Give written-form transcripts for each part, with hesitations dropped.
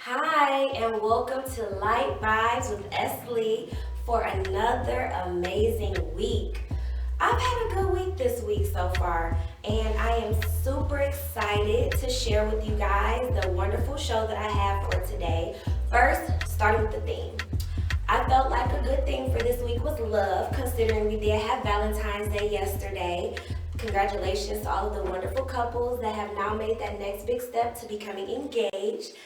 Hi, and welcome to Light Vibes with Esley for another amazing week. I've had a good week this week so far, and I am super excited to share with you guys the wonderful show that I have for today. First, starting with the theme. I felt like a good thing for this week was love, considering we did have Valentine's Day yesterday. Congratulations to all of the wonderful couples that have now made that next big step to becoming engaged.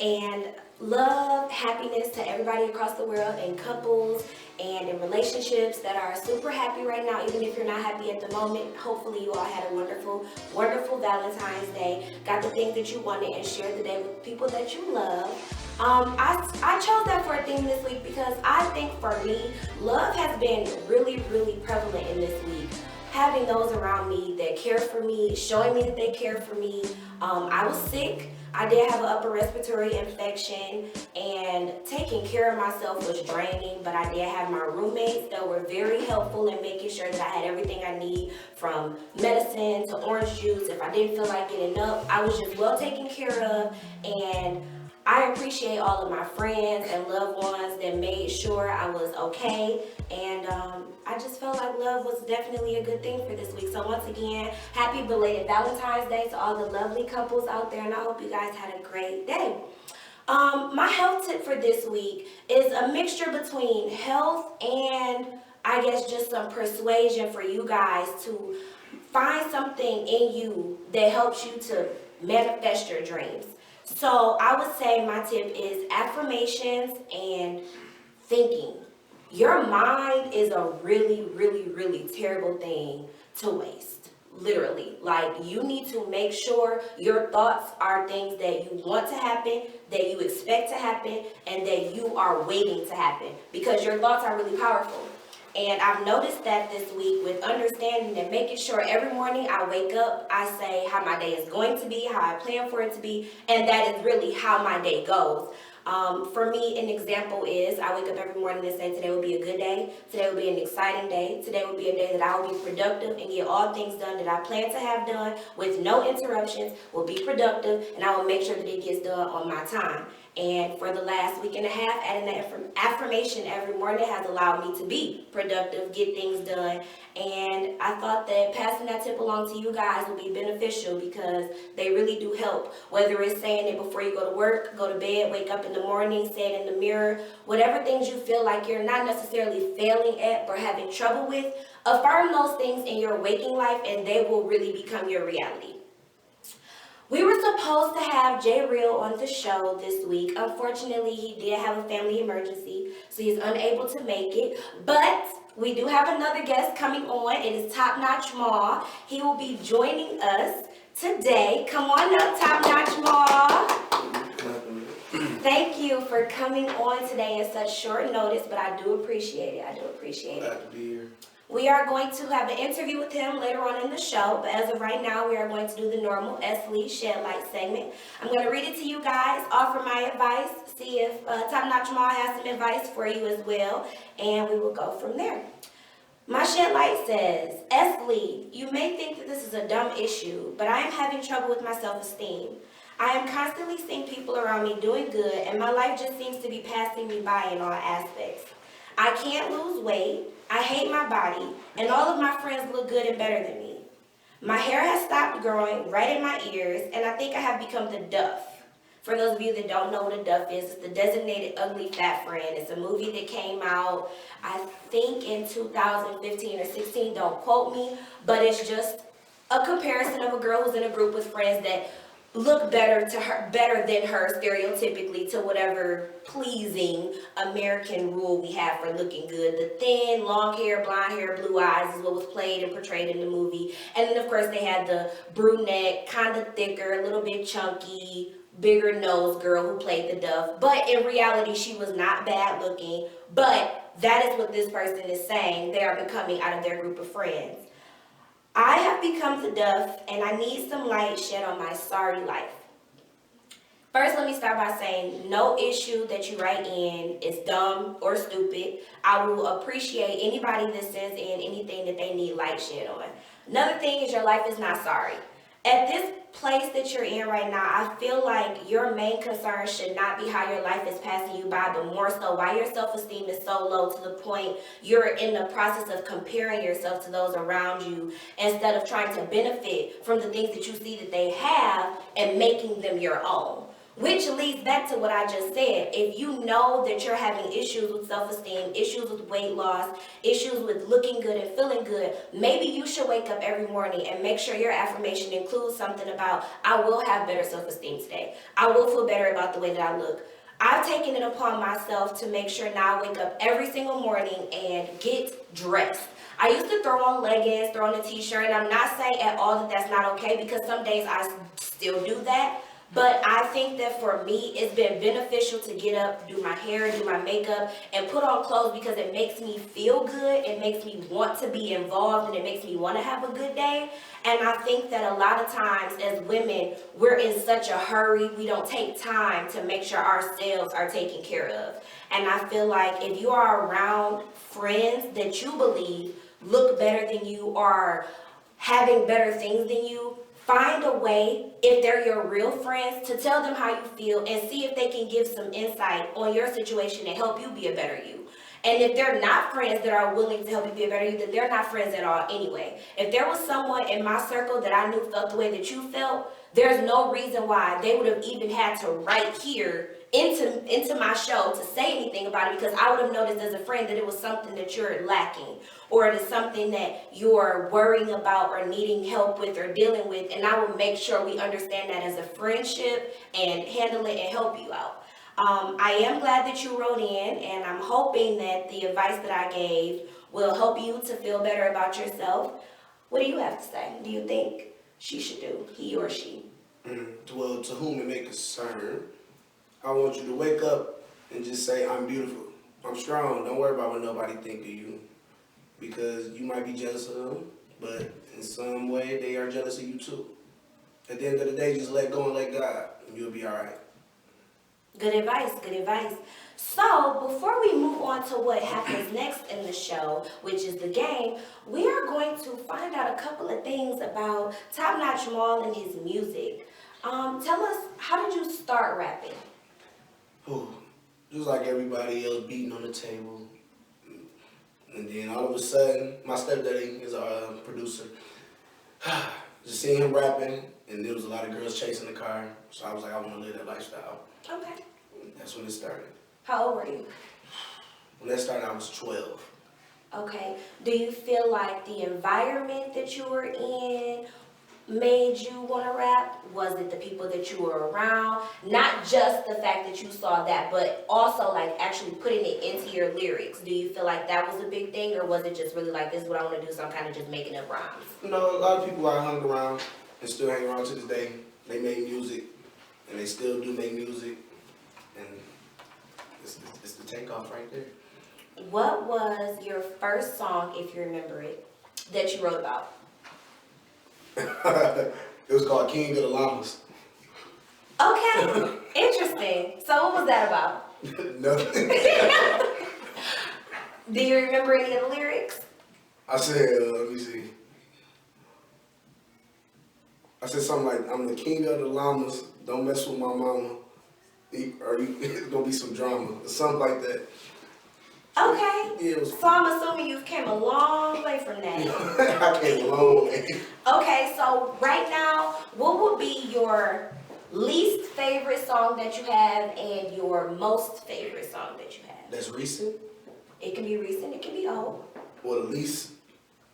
And love, happiness to everybody across the world and couples and in relationships that are super happy right now, even if you're not happy at the moment. Hopefully you all had a wonderful, wonderful Valentine's Day, got the things that you wanted and shared the day with people that you love. I chose that for a theme this week because I think for me, love has been really, really prevalent in this week. Having those around me that care for me, showing me that they care for me. I was sick. I did have an upper respiratory infection, and taking care of myself was draining, but I did have my roommates that were very helpful in making sure that I had everything I need, from medicine to orange juice. If I didn't feel like getting up, I was just well taken care of, and I appreciate all of my friends and loved ones that made sure I was okay. And I just felt like love was definitely a good thing for this week. So once again, happy belated Valentine's Day to all the lovely couples out there, and I hope you guys had a great day. My health tip for this week is a mixture between health and I guess just some persuasion for you guys to find something in you that helps you to manifest your dreams. So I would say my tip is affirmations and thinking. Your mind is a really, really, really terrible thing to waste. Literally. Like, you need to make sure your thoughts are things that you want to happen, that you expect to happen, and that you are waiting to happen. Because your thoughts are really powerful. And I've noticed that this week with understanding and making sure every morning I wake up, I say how my day is going to be, how I plan for it to be, and that is really how my day goes. For me, an example is I wake up every morning and say today will be a good day, today will be an exciting day, today will be a day that I will be productive and get all things done that I plan to have done with no interruptions, will be productive, and I will make sure that it gets done on my time. And for the last week and a half, adding that affirmation every morning has allowed me to be productive, get things done. And I thought that passing that tip along to you guys would be beneficial because they really do help. Whether it's saying it before you go to work, go to bed, wake up in the morning, say it in the mirror, whatever things you feel like you're not necessarily failing at or having trouble with, affirm those things in your waking life and they will really become your reality. We were supposed to have Jay Real on the show this week. Unfortunately, he did have a family emergency, so he's unable to make it. But we do have another guest coming on. It is Top Notch Ma. He will be joining us today. Come on up, Top Notch Ma. Thank you for coming on today in such short notice, but I do appreciate it. I do appreciate it. Glad to be here. We are going to have an interview with him later on in the show, but as of right now, we are going to do the normal Esley Shed Light segment. I'm going to read it to you guys, offer my advice, see if Top Notch Ma has some advice for you as well, and we will go from there. My Shed Light says, Esley, you may think that this is a dumb issue, but I am having trouble with my self-esteem. I am constantly seeing people around me doing good, and my life just seems to be passing me by in all aspects. I can't lose weight. I hate my body, and all of my friends look good and better than me. My hair has stopped growing right in my ears, and I think I have become the Duff. For those of you that don't know what a Duff is, it's the Designated Ugly Fat Friend. It's a movie that came out, I think, in 2015 or 16. Don't quote me, but it's just a comparison of a girl who's in a group with friends that look better than her stereotypically to whatever pleasing American rule we have for looking good. The thin, long hair, blonde hair, blue eyes is what was played and portrayed in the movie. And then of course they had the brunette, kind of thicker, a little bit chunky, bigger nose girl who played the Duff. But in reality, she was not bad looking. But that is what this person is saying. They are becoming out of their group of friends. I have become the Duff, and I need some light shed on my sorry life. First, let me start by saying no issue that you write in is dumb or stupid. I will appreciate anybody that sends in anything that they need light shed on. Another thing is your life is not sorry. At this place that you're in right now, I feel like your main concern should not be how your life is passing you by, but more so why your self-esteem is so low to the point you're in the process of comparing yourself to those around you instead of trying to benefit from the things that you see that they have and making them your own. Which leads back to what I just said. If you know that you're having issues with self-esteem, issues with weight loss, issues with looking good and feeling good, maybe you should wake up every morning and make sure your affirmation includes something about, I will have better self-esteem today. I will feel better about the way that I look. I've taken it upon myself to make sure now I wake up every single morning and get dressed. I used to throw on leggings, throw on a t-shirt, and I'm not saying at all that that's not okay because some days I still do that. But I think that for me, it's been beneficial to get up, do my hair, do my makeup, and put on clothes because it makes me feel good, it makes me want to be involved, and it makes me want to have a good day. And I think that a lot of times as women, we're in such a hurry, we don't take time to make sure ourselves are taken care of. And I feel like if you are around friends that you believe look better than you or having better things than you, find a way, if they're your real friends, to tell them how you feel and see if they can give some insight on your situation and help you be a better you. And if they're not friends that are willing to help you be a better you, then they're not friends at all anyway. If there was someone in my circle that I knew felt the way that you felt, there's no reason why they would have even had to write here into my show to say anything about it, because I would have noticed as a friend that it was something that you're lacking, or it is something that you're worrying about or needing help with or dealing with, and I will make sure we understand that as a friendship and handle it and help you out. I am glad that you wrote in, and I'm hoping that the advice that I gave will help you to feel better about yourself. What do you have to say? Do you think she should do, he or she? Well, to whom it may concern, I want you to wake up and just say, I'm beautiful. I'm strong. Don't worry about what nobody think of you. Because you might be jealous of them, but in some way they are jealous of you too. At the end of the day, just let go and let God, and you'll be all right. Good advice, good advice. So, before we move on to what happens next in the show, which is the game, we are going to find out a couple of things about Top Notch Mal and his music. Tell us, how did you start rapping? Just like everybody else, beating on the table. And then all of a sudden, my stepdaddy is our producer. Just seeing him rapping, and there was a lot of girls chasing the car. So I was like, I want to live that lifestyle. Okay. That's when it started. How old were you? When that started, I was 12. Okay. Do you feel like the environment that you were in made you want to rap? Was it the people that you were around? Not just the fact that you saw that, but also like actually putting it into your lyrics. Do you feel like that was a big thing, or was it just really like, this is what I want to do, so I'm kind of just making up rhymes? You know, a lot of people I hung around and still hang around to this day. They made music, and they still do make music, and it's the takeoff right there. What was your first song, if you remember it, that you wrote about? It was called King of the Llamas. Okay, interesting. So what was that about? Nothing. Do you remember any of the lyrics? I said, let me see. I said something like, I'm the king of the llamas, don't mess with my mama, or it's gonna be some drama, or something like that. Okay. Yeah, it was. So I'm assuming you've came a long way from that. I came a long way. Okay, so right now, what would be your least favorite song that you have and your most favorite song that you have? That's recent? It can be recent, it can be old. Well, the least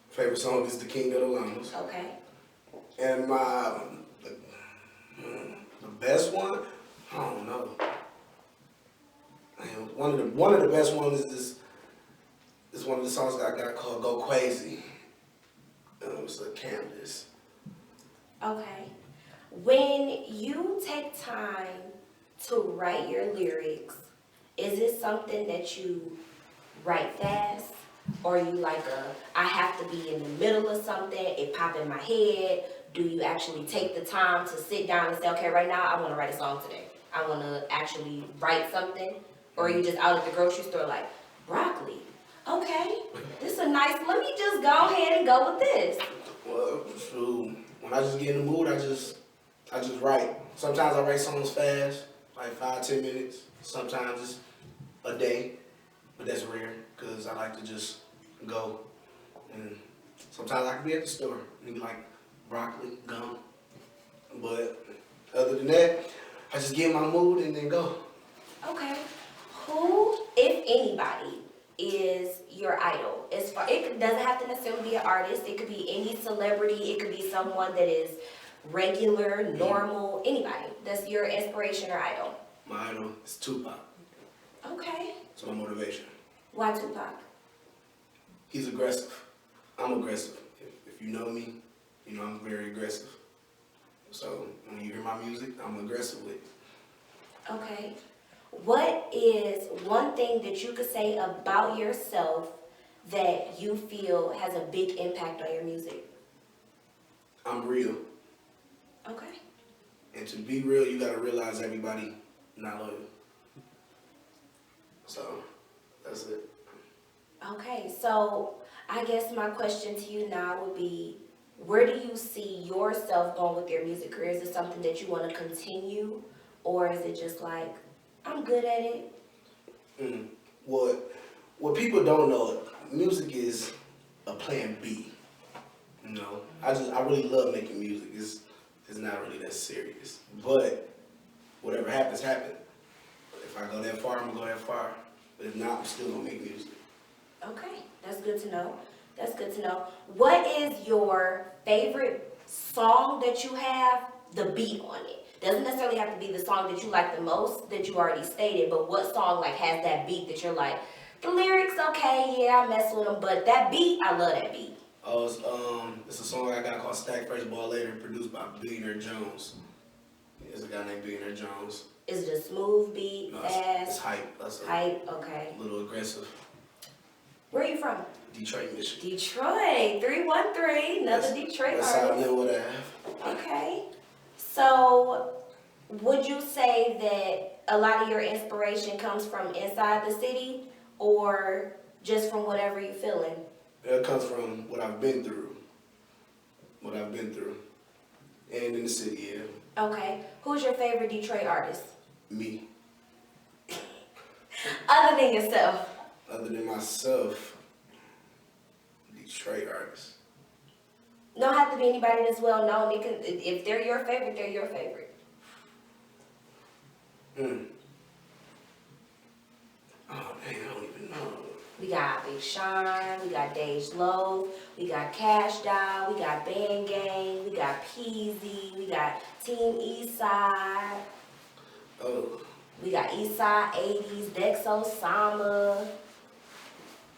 favorite song is The King of the Llamas. Okay. And the best one, I don't know. Man, one of the best ones is one of the songs that I got called Go Crazy. It was a Candace. Okay. When you take time to write your lyrics, is it something that you write fast? Or you like I have to be in the middle of something, it pop in my head? Do you actually take the time to sit down and say, okay, right now I want to write a song today. I want to actually write something? Or are you just out at the grocery store like, broccoli? Okay, this is a nice, let me just go ahead and go with this. Well, true. when I just get in the mood, I just write. Sometimes I write songs fast, like 5-10 minutes. Sometimes it's a day, but that's rare because I like to just go. And sometimes I can be at the store and be like broccoli, gum. But other than that, I just get in my mood and then go. Okay. Who, if anybody, is your idol? As far, it doesn't have to necessarily be an artist. It could be any celebrity. It could be someone that is regular, normal, anybody. That's your inspiration or idol. My idol is Tupac. Okay. It's my motivation. Why Tupac? He's aggressive. I'm aggressive. If you know me, you know I'm very aggressive. So when you hear my music, I'm aggressive with it. Okay. What is one thing that you could say about yourself that you feel has a big impact on your music? I'm real. Okay. And to be real, you gotta realize everybody not loyal. So that's it. Okay, so I guess my question to you now would be, where do you see yourself going with your music career? Is it something that you want to continue, or is it just like, I'm good at it? What people don't know, music is a plan B. You know, I really love making music. It's not really that serious. But whatever happens, happens. If I go that far, I'm gonna go that far. But if not, I'm still gonna make music. Okay, that's good to know. That's good to know. What is your favorite song that you have, the beat on it? Doesn't necessarily have to be the song that you like the most, that you already stated, but what song like has that beat that you're like, the lyrics, okay, yeah, I mess with them, but that beat, I love that beat. Oh, it's a song I got called Stack First Ball Later, produced by Billionaire Jones. There's a guy named Billionaire Jones. Is it a smooth beat, No, fast? it's hype. That's Hype, okay. a little aggressive. Where are you from? Detroit, Michigan. Detroit, 313, another Detroit That's how I artist. know what I have. Okay. So, would you say that a lot of your inspiration comes from inside the city or just from whatever you're feeling? It comes from what I've been through. And in the city, yeah. Okay. Who's your favorite Detroit artist? Me. Other than yourself? Other than myself, Detroit artists. Don't have to be anybody that's well known. It can, if they're your favorite, they're your favorite. Oh, man, I don't even know. We got Big Sean, we got Dej Loaf, we got Cash Doll, we got Bang Gang, we got Peasy, we got Team Eastside, Oh. we got Eastside 80s, Dex Osama,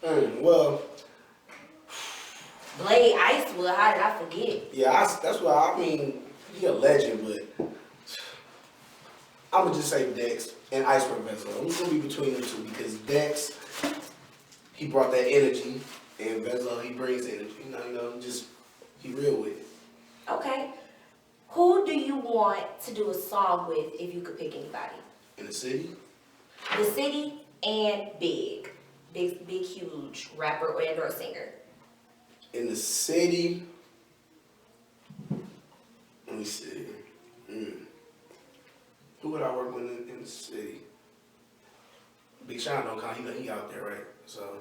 Well, Blade Icewood, how did I forget? yeah, that's why I mean, he a legend, but I'm gonna just say Dex and Iceberg Vessel. I'm just gonna be between the two because Dex, he brought that energy, and Vessel, he brings energy. You know, just he real with it. Okay. Who do you want to do a song with if you could pick anybody? In the city, The city and big, huge rapper and or singer. in the city, let me see. Who would I work with in the city? Big Sean don't count. He out there, right? So.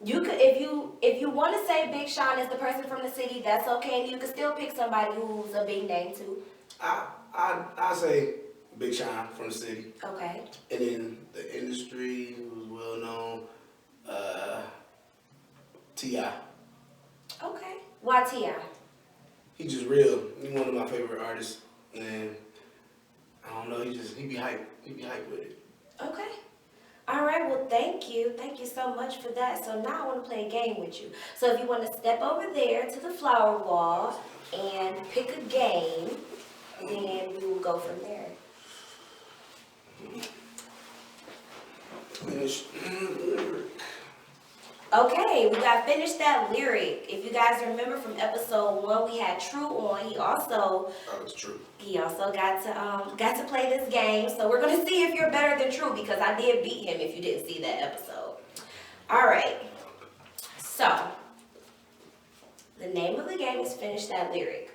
You could, if you want to say Big Sean is the person from the city, that's okay. And you could still pick somebody who's a big name too. I say Big Sean from the city. Okay. And in the industry, who's well known, T.I. Okay. Why T.I.? He just real. He one of my favorite artists, and I don't know. He be hype. He be hype with it. Okay. All right. Well, thank you. Thank you so much for that. So now I want to play a game with you. So if you want to step over there to the flower wall and pick a game, then we will go from there. Finish. Okay, we got finished that lyric. If you guys remember from episode 1, we had True on. He also That's true. got to play this game. So we're gonna see if you're better than True because I did beat him. If you didn't see that episode. All right. So the name of the game is Finish That Lyric.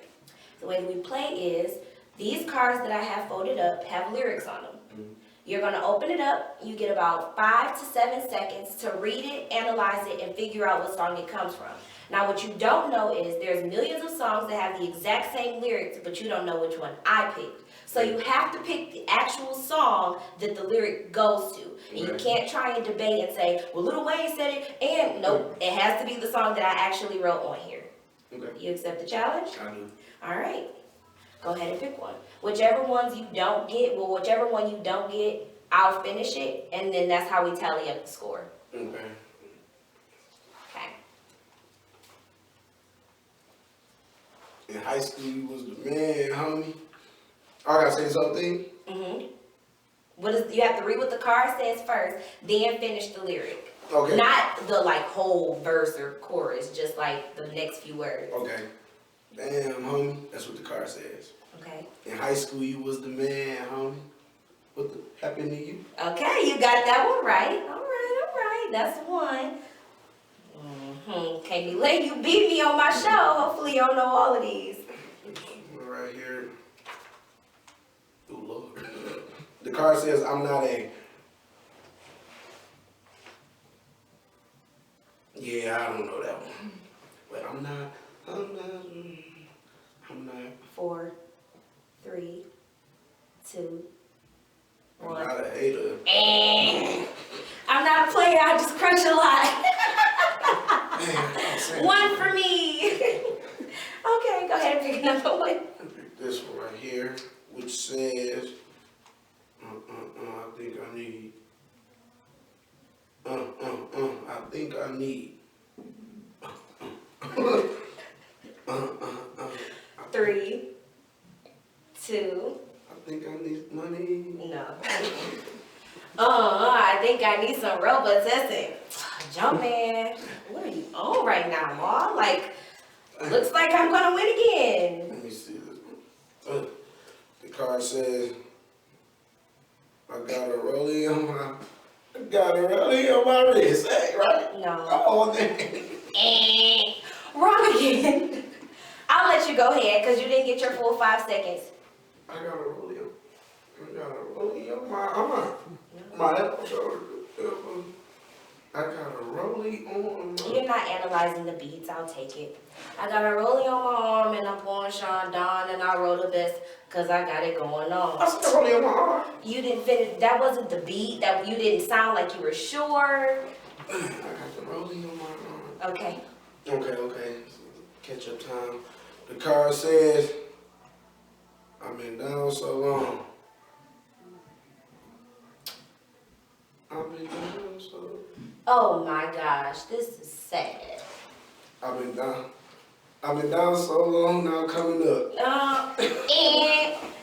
The way that we play is, these cards that I have folded up have lyrics on them. You're gonna open it up, you get about 5 to 7 seconds to read it, analyze it, and figure out what song it comes from. Now what you don't know is there's millions of songs that have the exact same lyrics, but you don't know which one I picked. So you have to pick the actual song that the lyric goes to. And you can't try and debate and say, well, Lil Wayne said it, and nope, it has to be the song that I actually wrote on here. Okay. You accept the challenge? I do. All right. Go ahead and pick one. Whichever one you don't get, I'll finish it, and then that's how we tally up the score. Okay. Okay. In high school, you was the man, homie. I gotta say something. You have to read what the card says first, then finish the lyric. Okay. Not the whole verse or chorus, just the next few words. Okay. Damn, homie. That's what the card says. Okay. In high school, you was the man, homie. What happened to you? Okay, you got that one right. All right. That's one. Can't be letting you beat me on my show. Hopefully you don't know all of these. Right here. Oh, Lord. The card says, I'm not a... Yeah, I don't know that one. But I'm not... 4, 3, 2, 1. I'm not a hater. I'm not a player, I just crush a lot. Man, One for me. Okay, go ahead and pick another one. I pick this one right here, which says, I think I need, I think I need, 3, 2. I think I need money. No. I think I need some robot testing. Jumpman, what are you on right now, Ma? Looks like I'm gonna win again. Let me see this one. The card says, I got a rollie on my wrist. Hey, right? No. Oh, man. Wrong again. I'll let you go ahead because you didn't get your full 5 seconds. I got a rollie on my arm. My elbow. I got a rollie on my... You're not analyzing the beats, I'll take it. I got a rollie on my arm and I'm pouring Sean Don and I wrote the best because I got it going on. I said a rollie on my arm. You didn't finish, that wasn't the beat, that you didn't sound like you were sure. I got the rollie on my arm. Okay. Okay. Catch up time. The card says, I've been down so long. I've been down so long. Oh my gosh, this is sad. I've been down so long, now coming up.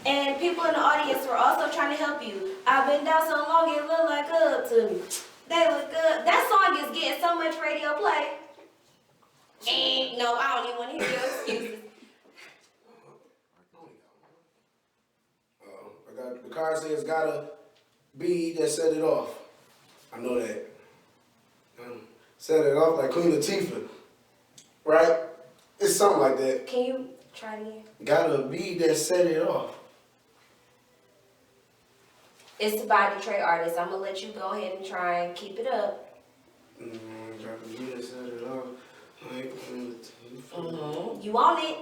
And people in the audience were also trying to help you. I've been down so long, it look like up to me. They look good. That song is getting so much radio play. No, I don't even want to hear your excuses. The card says gotta be that set it off. I know that. Set it off like Queen Latifah, right? It's something like that. Can you try it again? Gotta be that set it off. It's by Detroit artists. I'm gonna let you go ahead and try and keep it up. Gotta be that set it off like Queen Latifah. You on it?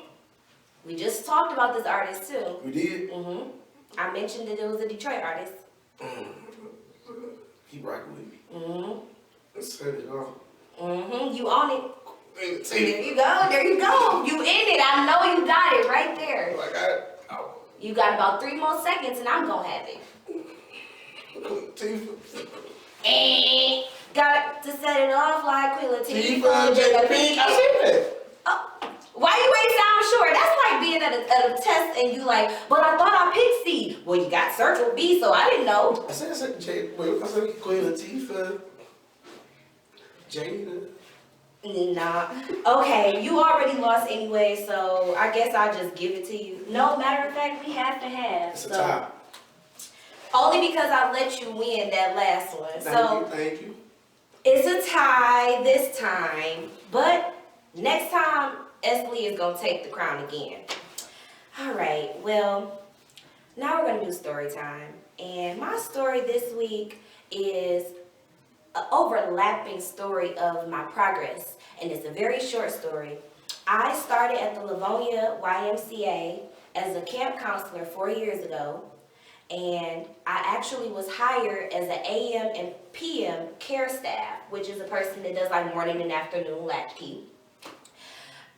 We just talked about this artist too. We did? I mentioned that it was a Detroit artist. Keep rocking with me. Let's set it off. You on it. There you go. You in it. I know you got it right there. I got it. You got about 3 more seconds and I'm gonna have it. Got to set it off like Queen Latifah. I said that. Why you ain't sound sure? That's like being at a test and you like, but I thought I picked C. Well, you got Circle B, so I didn't know. I said Queen Latifah. Jada. Nah. Okay, you already lost anyway, so I guess I'll just give it to you. No, matter of fact, we have to have. It's a tie. Only because I let you win that last one. Thank you. It's a tie this time, but next time, Esley is going to take the crown again. All right, well, now we're going to do story time. And my story this week is an overlapping story of my progress. And it's a very short story. I started at the Livonia YMCA as a camp counselor 4 years ago. And I actually was hired as an AM and PM care staff, which is a person that does like morning and afternoon latchkey.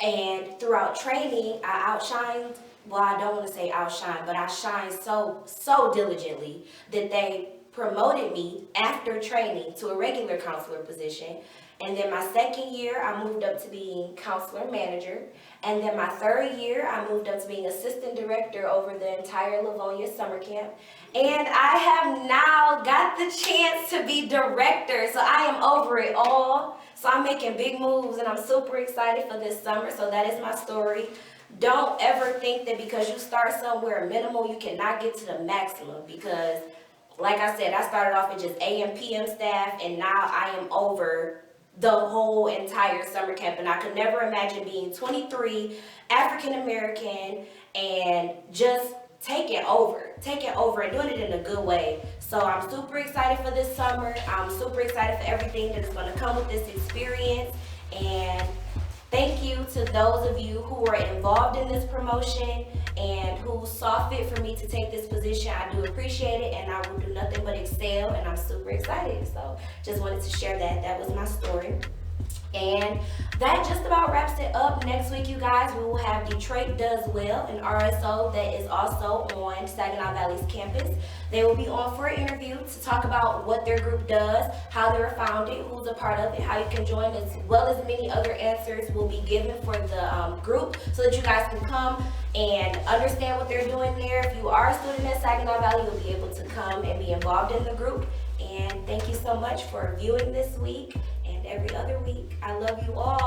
And throughout training, I outshined, well, I don't want to say outshine, but I shined so diligently that they promoted me after training to a regular counselor position. And then my second year, I moved up to being counselor manager. And then my third year, I moved up to being assistant director over the entire Livonia summer camp. And I have now got the chance to be director. So I am over it all. So I'm making big moves and I'm super excited for this summer. So that is my story. Don't ever think that because you start somewhere minimal, you cannot get to the maximum. Because like I said, I started off as just AM, PM staff, and now I am over the whole entire summer camp. And I could never imagine being 23, African American, and just taking over and doing it in a good way. So I'm super excited for this summer. I'm super excited for everything that is going to come with this experience. And thank you to those of you who were involved in this promotion and who saw fit for me to take this position. I do appreciate it, and I will do nothing but excel, and I'm super excited. So just wanted to share that. That was my story. And that just about wraps it up. Next week, you guys, we will have Detroit Does Well, an RSO that is also on Saginaw Valley's campus. They will be on for an interview to talk about what their group does, how they were founded, who's a part of it, how you can join, as well as many other answers will be given for the group so that you guys can come and understand what they're doing there. If you are a student at Saginaw Valley, you'll be able to come and be involved in the group. And thank you so much for viewing this week and every other week. I love you all.